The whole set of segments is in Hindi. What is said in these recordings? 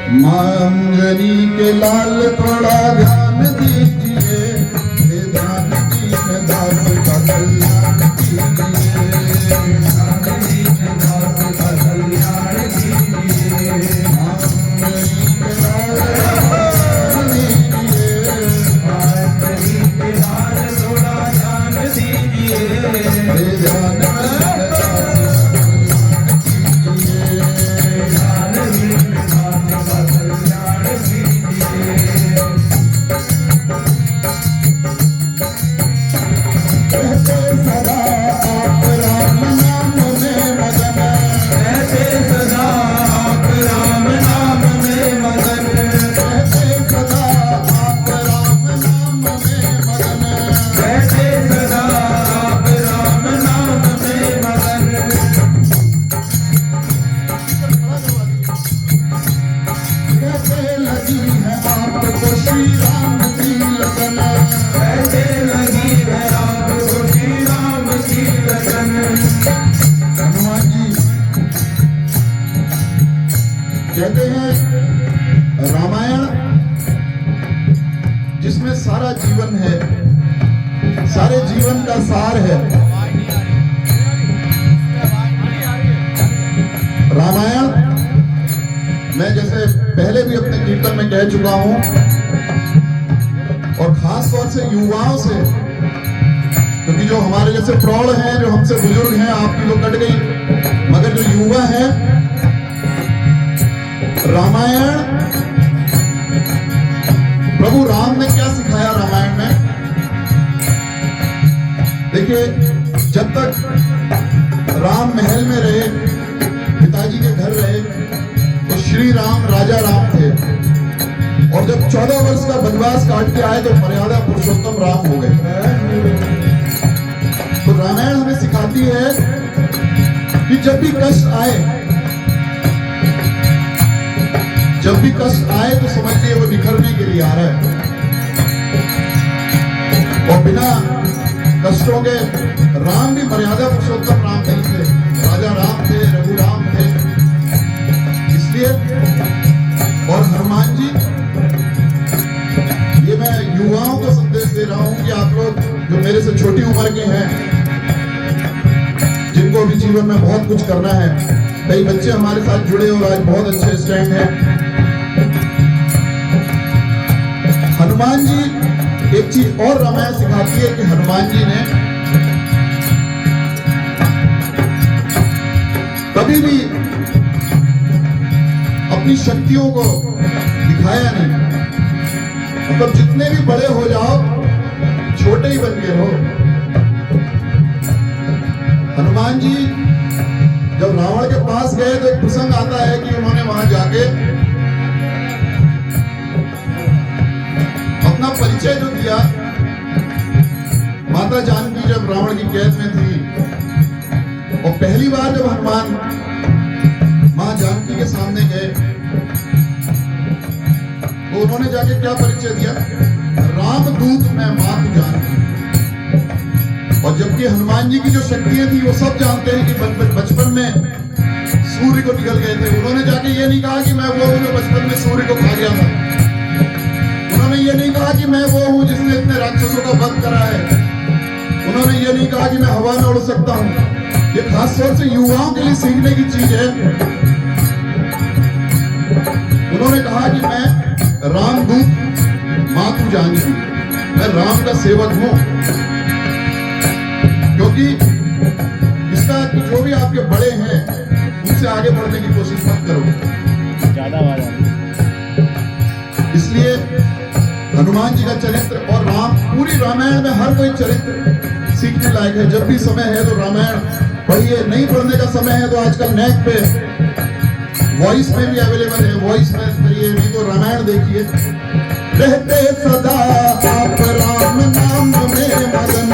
अंजनी के लाल थोड़ा ध्यान दीजिए, हे ध्यान दीन दास का कल्याण कीजिए, अंजनी के दास का कल्याण कीजिए, अंजनी के लाल ध्यान दीजिए, अंजनी के लाल थोड़ा ध्यान दीजिए, हे ध्यान कहते हैं रामायण जिसमें सारा जीवन है, सारे जीवन का सार है। रामायण मैं जैसे पहले भी अपने कीर्तन में कह चुका हूं, और खास तौर से युवाओं से, क्योंकि जो हमारे जैसे प्रौढ़ हैं, जो हमसे बुजुर्ग हैं, आपकी तो कट गई, मगर जो युवा हैं, रामायण प्रभु राम ने क्या सिखाया रामायण में। देखिए, जब तक राम महल में रहे, पिताजी के घर रहे, तो श्री राम राजा राम थे, और जब 14 वर्ष का वनवास काट के आए तो मर्यादा पुरुषोत्तम राम हो गए। तो रामायण हमें सिखाती है कि जब भी कष्ट आए, जब भी कष्ट आए तो समझिए वो निखरने के लिए आ रहा है, और बिना कष्टों के राम भी मर्यादा पुरुषोत्तम राम नहीं थे, राजा राम थे, रघु राम थे। इसलिए और हनुमान जी, ये मैं युवाओं को संदेश दे रहा हूं कि आप लोग जो मेरे से छोटी उम्र के हैं, जिनको भी जीवन में बहुत कुछ करना है, कई बच्चे हमारे साथ जुड़े और आज बहुत अच्छे स्टैंड हैं। हनुमान जी एक चीज और रामायण सिखाती है कि हनुमान जी ने कभी भी अपनी शक्तियों को दिखाया नहीं। मतलब जितने भी बड़े हो जाओ, छोटे ही बन के रहो। हनुमान जी जब रावण के पास गए तो एक प्रसंग आता है कि उन्होंने वहां जाके अपना परिचय जो दिया। माता जानकी जब रावण की कैद में थी, और पहली बार जब हनुमान मां जानकी के सामने गए, तो उन्होंने जाके क्या परिचय दिया? रामदूत मैं मातु जानकी। और जबकि हनुमान जी की जो शक्तियां थी वो सब जानते हैं कि बचपन में सूर्य को निकल गए थे। उन्होंने जाके ये नहीं कहा कि मैं वो हूं जो बचपन में सूर्य को खा गया था। उन्होंने ये नहीं कहा कि मैं वो हूं जिसने इतने राक्षसों का वध करा है। उन्होंने ये नहीं कहा कि मैं हवा में उड़ सकता हूं। ये खास तौर से युवाओं के लिए सीखने की चीज है। उन्होंने कहा कि मैं रामदूत मातु जानकी, मैं राम का सेवक हूं। क्योंकि इसका कि जो भी आपके बड़े हैं उनसे आगे बढ़ने की कोशिश मत करो, ज्यादा आवाज। इसलिए हनुमान जी का चरित्र और राम, पूरी रामायण में हर कोई चरित्र सीखने लायक है। जब भी समय है तो रामायण पढ़िए। नहीं पढ़ने का समय है तो आजकल नेट पे वॉइस में भी अवेलेबल है, वॉइस में करिए, नहीं तो रामायण देखिए। रहते सदा आप राम नाम में मगन,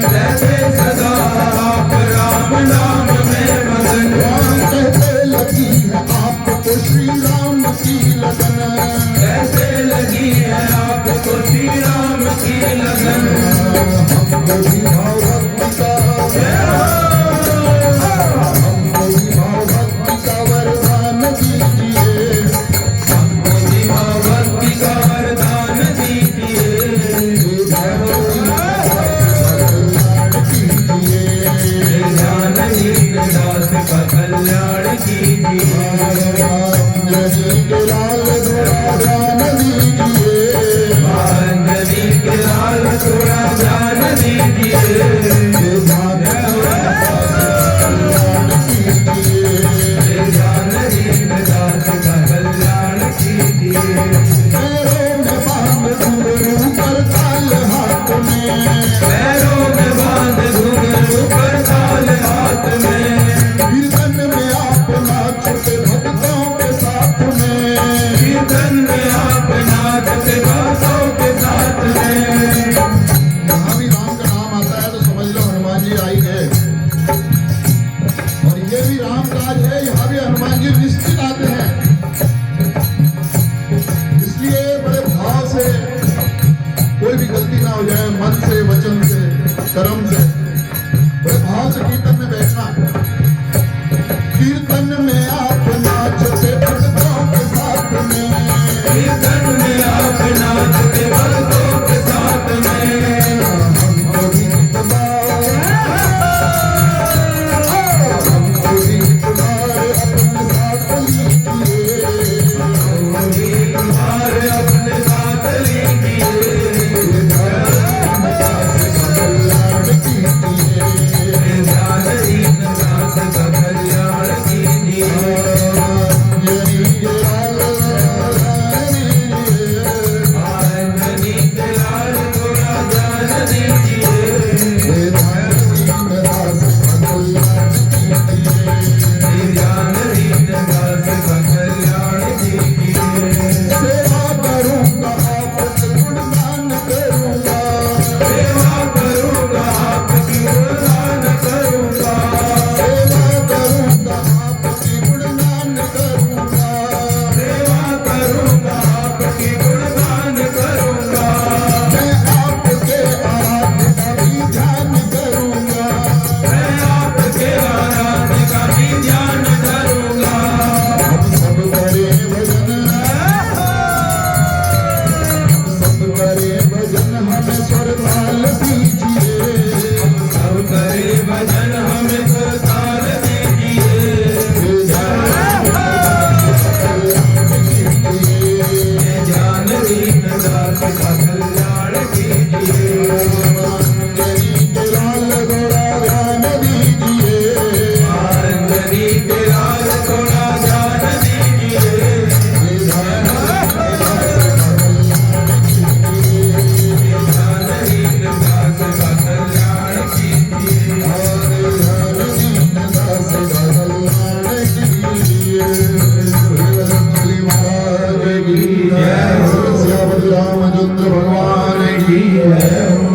रहते सदा आप राम नाम में मगन, कहते लगी है आपको श्री राम की लगन, कैसे लगी है आपको श्री राम की लगन। हमको भी भाव भक्ति का, हमको भी भाव भक्ति का वरदान दीजिए, हमको लाल थोड़ा ध्यान दीजिए, बांधनी के लाल थोड़ा ध्यान दीजिए, ये ध्यान ध्यान दीनदास का कल्याण कीजिए। पैरों में बांध घुंघरू पर ताल हाथ में, पैरों में बांध घुंघरू पर ताल हाथ में, कीर्तन में आप नाचते भक्तों के साथ में, कीर्तन में आप नाचते भक्तों के साथ में। जहाँ भी राम का नाम आता है तो समझ लो हनुमान जी आई गए, और ये भी राम काज है, यहाँ भी हनुमान जी निश्चित आते हैं। इसलिए बड़े भाव से, कोई भी गलती ना हो जाए, मन से, वचन से, कर्म से, बड़े भाव से कीर्तन में बैठना। कीर्तन में आप नाचते भक्तों के साथ में, कीर्तन में आप नाचते भक्तों के साथ में, हमको गीत गाओ, हमको गीत गाओ, अपने साथ लीजिए, तुम्हार अपने साथ लीजिए, ध्यान दीनदास का कल्याण कीजिए। बांधनी के लाल थोड़ा ध्यान दीजिए, ध्यान दीनदास का कल्याण कीजिए। सेवा करूंगा आपके गुणगान करूंगा, सेवा करूंगा आपकी गुणगान करूंगा, सेवा करूंगा आपकी गुणगान करूंगा, सेवा करूंगा आपकी गुणगान करूंगा, मैं आपके आराध्य का भी ध्यान करूंगा, मैं आपके आराध्य का भी ध्यान करूंगा। हम सब करें भजन, हम सब करें भजन, हमें स्वर ताल दीजिए, सब करे भजन हमें सरकार दीजिए, ध्यान दीनदास का कल्याण कीजिए। लाल घोड़ा ध्यान दीजिए, बांधनी के लाल थोड़ा ध्यान दीजिए, ध्यान दीनदास का कल्याण कीजिए। रामचंद्र भगवान की जय हो।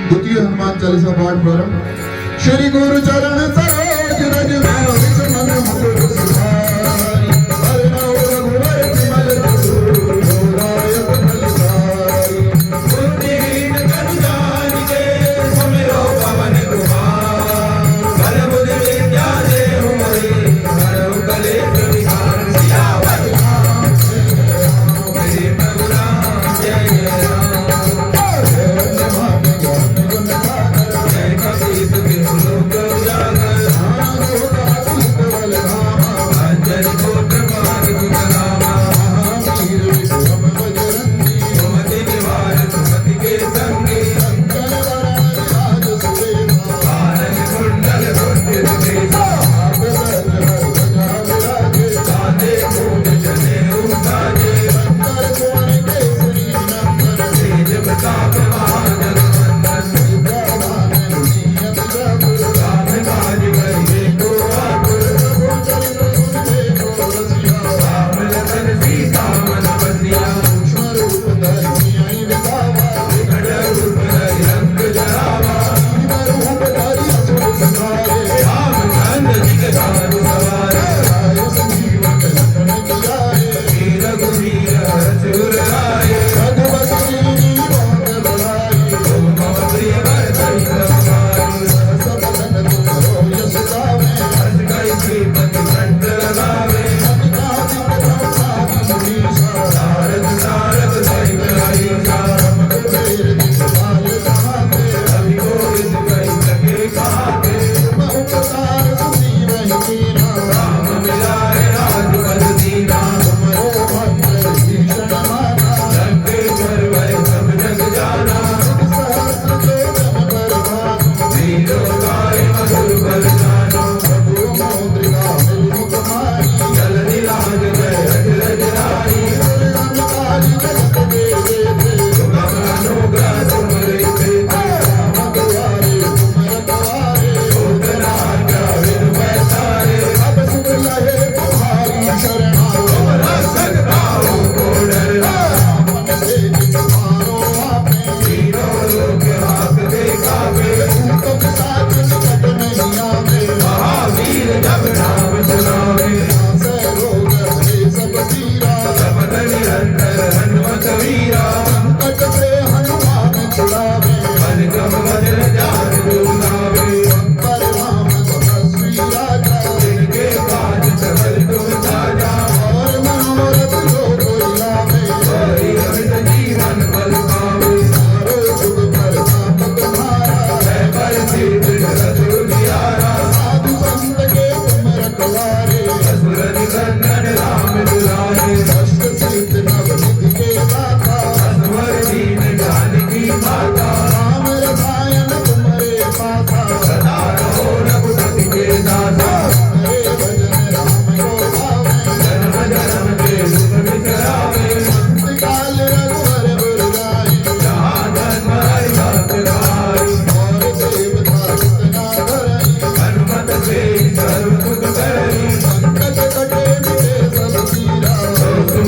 द्वितीय हनुमान चालीसा पाठ प्रारंभ। श्री गुरु चरण सरोज रज में मन मुकुर सुधारी, हरिनाम रघुवर विमल जसु, गौरायत फलचारी। बुद्धिहीन तनु जानिके सुमिरो पवन कुमार, बल बुद्धि विद्या देहु मोहि, हरहु कलेश विकार। सियावर रामचंद्र श्री प्रभु राम जय जय राम, जय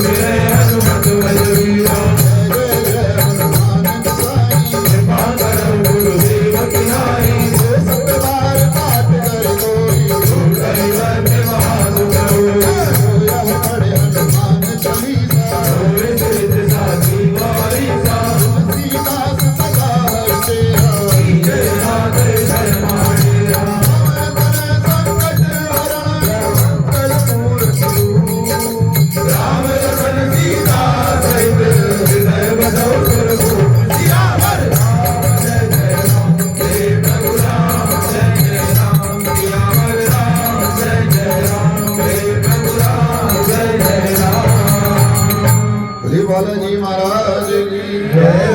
मेरे हनुमत बलवीरा जय जय हनुमान गोसाई कृपा करो गुरुदेव की नाई सतबार पाठ कर कोई दैवत महानुभाव यह पढ़े हनुमान चालीसा होए सिद्ध साची वारिसा तुलसीदास सदा हर्षेरा जय नाथ जय माहेरा संकट हरण मंगल मूर्ति राम लखन सीता सहित हृदय बसो सुरभूप सियावर जय जय राम जय प्रभु राम जय जय राम सियावर राम जय जय राम जय प्रभु राम जय जय राम बोले बालाजी महाराज की जय